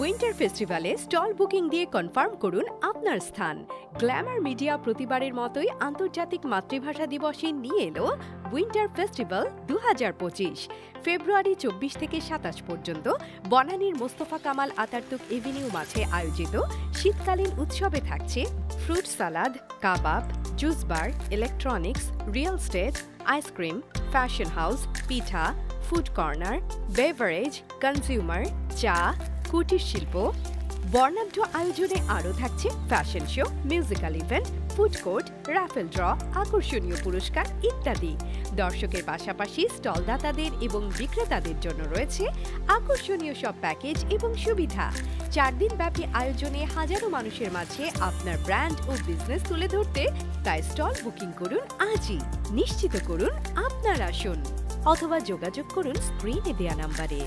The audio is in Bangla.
উইন্টার ফেস্টিভ্যালে স্টল বুকিং দিয়ে কনফার্ম করুন আপনার স্থান। গ্ল্যামার মিডিয়া প্রতিবারের মতোই আন্তর্জাতিক মাতৃভাষা দিবসে নিয়ে এলো উইন্টার ফেস্টিভ্যাল 2025। ফেব্রুয়ারি 24 থেকে 27 পর্যন্ত বনানীর মোস্তফা কামাল আতাতুর্ক এভিনিউ মাঠে আয়োজিত শীতকালীন উৎসবে থাকছে fruit salad, kebab, juice bar, electronics, real estate, ice cream, fashion house, পিঠা, ফুড কর্নার, বেভারেজ, কনজিউমার, চা, কুটির শিল্প। বর্ণাঢ্য আয়োজনে আরও থাকছে fashion show, musical event, food court, raffle draw, আকর্ষণীয় পুরস্কার ইত্যাদি। দর্শকের পাশাপাশি স্টলদাতাদের এবং বিক্রেতাদের জন্য রয়েছে আকর্ষণীয় সব প্যাকেজ এবং সুবিধা। 4 দিন ব্যাপী আয়োজনে হাজারো মানুষের মাঝে আপনার ব্র্যান্ড ও বিজনেস তুলে ধরতে তাই স্টল বুকিং করুন আজই। নিশ্চিত করুন আপনার আসন, অথবা যোগাযোগ করুন স্ক্রিনে দেয়া নাম্বারে।